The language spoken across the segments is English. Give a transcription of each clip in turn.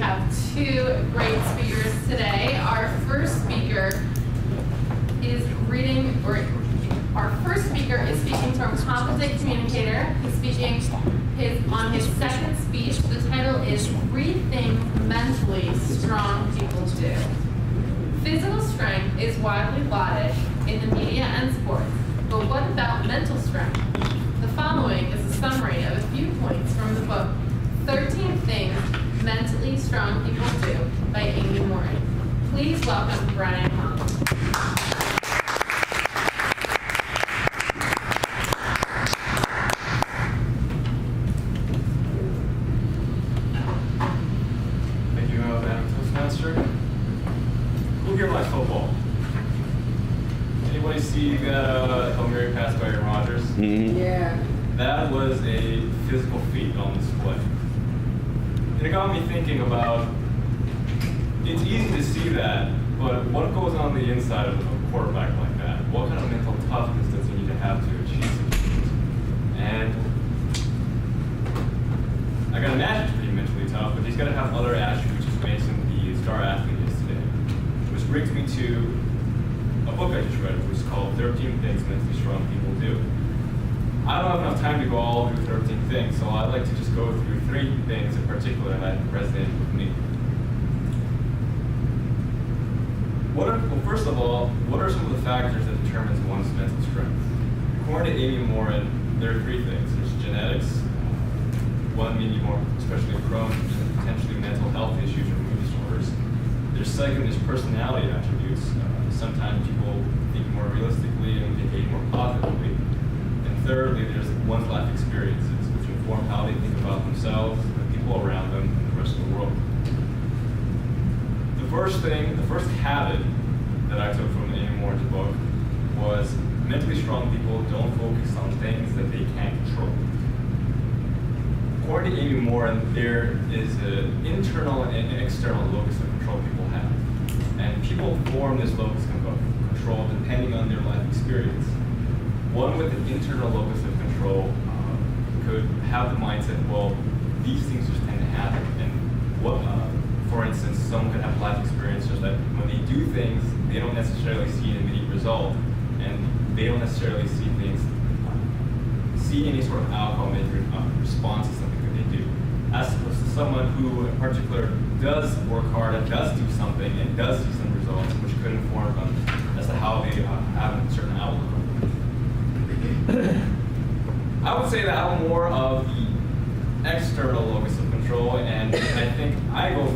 have two great speakers today. Our first speaker is speaking from Competent Communicator. He's speaking on his second speech. The title is Three Things Mentally Strong People Do. Physical strength is widely lauded in the media and sports, but what about mental strength? The following is a summary of a few points from the book 13 Things Mentally Strong People Do by Amy Morin. Please welcome Brian Hong. Thank you, Madam Toastmaster. Who here likes football? Anybody see that Hail Mary pass by Aaron Rodgers? Yeah. That was a physical feat on display. And it got me thinking about, it's easy to see that, but what goes on the inside of a quarterback like that? What kind of mental toughness does he need to have to achieve such things? And I gotta imagine he's pretty mentally tough, but he's gotta have other attributes which makes him the star athlete he is today. Which brings me to a book I just read, which is called 13 Things Mentally Strong People Do. I don't have enough time to go all through 13 things, so I'd like to just go through 3 things in particular that resonated with me. Well, first of all, what are some of the factors that determines one's mental strength? According to Amy Morin, there are 3 things. There's genetics, one maybe more especially prone to potentially mental health issues or mood disorders. There's second, there's personality attributes. Sometimes people think more realistically and behave more positively. And thirdly, there's one's life experiences, which inform how they think about themselves, the people around them, and the rest of the world. The first habit that I took from Amy Morin's book was mentally strong people don't focus on things that they can't control. According to Amy Morin, there is an internal and external locus of control people have. And people form this locus of control depending on their life experience. One with an internal locus of control could have the mindset, well, these things just tend to happen. And for instance, someone could have a life experience such that when they do things, they don't necessarily see an immediate result, and they don't necessarily see any sort of outcome in response to something that they do. As opposed to someone who, in particular, does work hard and does do something and does see some results, which could inform them as to how they have a certain outlook. I would say that I'm more of the external locus of control, and I think I go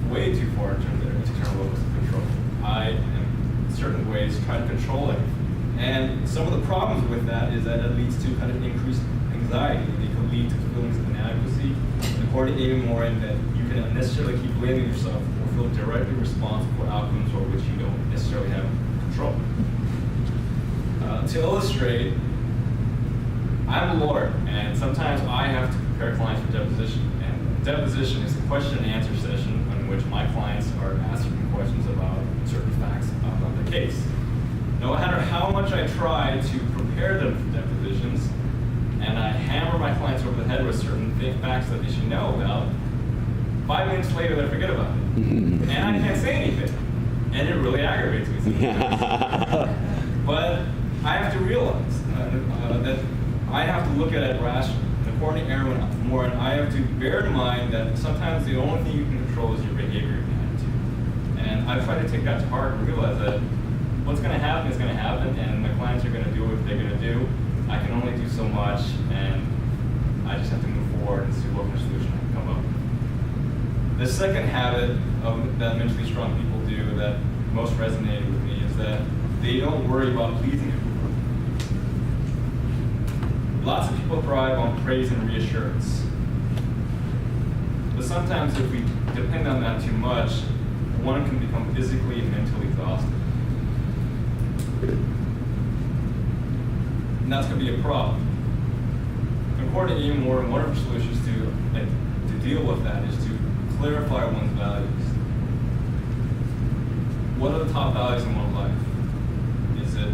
way too far in terms of the external locus of control. I, in certain ways, try to control it. And some of the problems with that is that it leads to kind of increased anxiety. It can lead to feelings of inadequacy. According to Amy Morin, that you can unnecessarily keep blaming yourself or feel directly responsible for outcomes over which you don't necessarily have control. To illustrate, I'm a lawyer, and sometimes I have to prepare clients for deposition. And deposition is a question and answer session in which my clients are asking questions about certain facts about the case. No matter how much I try to prepare them for depositions, and I hammer my clients over the head with certain facts that they should know about, 5 minutes later they forget about it. And I can't say anything. And it really aggravates me sometimes. But I have to realize that I have to look at it rationally. According to Aaron Morin, I have to bear in mind that sometimes the only thing you can control is your behavior and attitude. And I try to take that to heart and realize that what's going to happen is going to happen, and my clients are going to do what they're going to do. I can only do so much, and I just have to move forward and see what kind of solution I can come up with. The second habit that mentally strong people do that most resonated with me is that they don't worry about pleasing everyone. Lots of people thrive on praise and reassurance. But sometimes if we depend on that too much, one can become physically and mentally exhausted. And that's going to be a problem. According to Amy Morin, one of her solutions to deal with that is to clarify one's values. What are the top values in one's life? Is it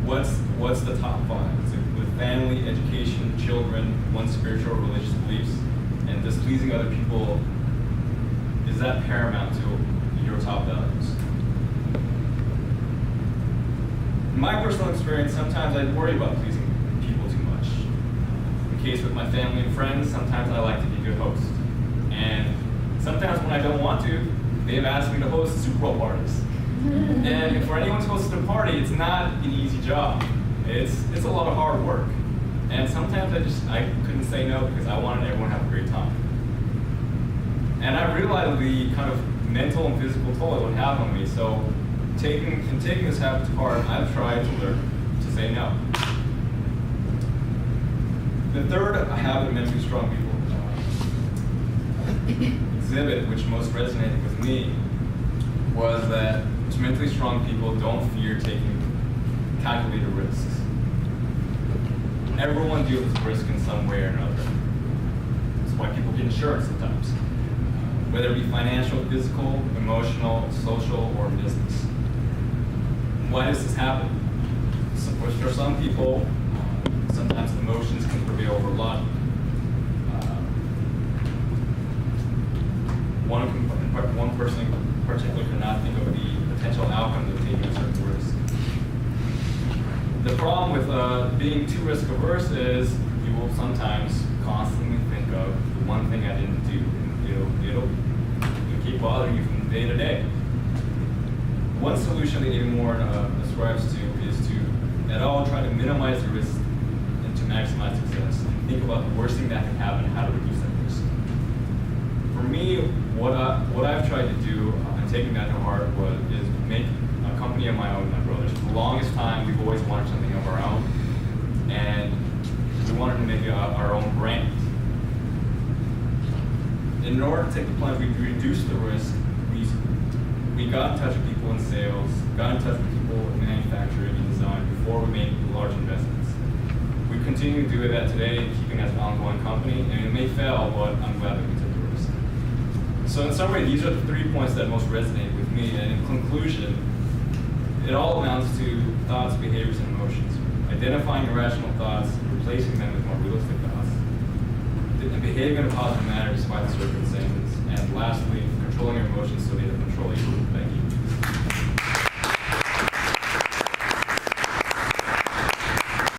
what's the top 5? Is it with family, education, children, one's spiritual or religious beliefs, and does pleasing other people is that paramount to your top values? In my personal experience, sometimes I worry about pleasing people too much. In the case with my family and friends, sometimes I like to be a good host. And sometimes when I don't want to, they've asked me to host Super Bowl parties. And for anyone who's hosted a party, it's not an easy job. It's a lot of hard work. And sometimes I couldn't say no because I wanted everyone to have a great time. And I realized the kind of mental and physical toll it would have on me. So taking this habit to heart, I've tried to learn to say no. The third habit mentally strong people exhibit, which most resonated with me, was that mentally strong people don't fear taking calculated risks. Everyone deals with risk in some way or another. That's why people get insurance sometimes, whether it be financial, physical, emotional, social, or business. Why does this happen? For some people, sometimes emotions can prevail over logic. One person in particular cannot think of the potential outcomes of taking a certain risk. The problem with being too risk averse is you will sometimes constantly think of the one thing I didn't do, and it'll keep bothering you from day to day. One solution that David Warren ascribes to is to at all try to minimize the risk and to maximize success, and think about the worst thing that can happen and how to reduce that risk. For me, what I've tried to do, and taking that to heart, is make a company of my own, my brothers. For the longest time, we've always wanted something of our own, and we wanted to make our own brand. In order to take the plunge, we reduced the risk. We got in touch with people in sales, got in touch with people in manufacturing and design before we made large investments. We continue to do that today, keeping as an ongoing company, and it may fail, but I'm glad that we took the risk. So in summary, these are the 3 points that most resonate with me, and in conclusion, it all amounts to thoughts, behaviors, and emotions. Identifying irrational thoughts, replacing them with more realistic thoughts, and behaving in a positive manner despite the circumstances, and lastly, controlling your emotions so they don't control you. Thank you.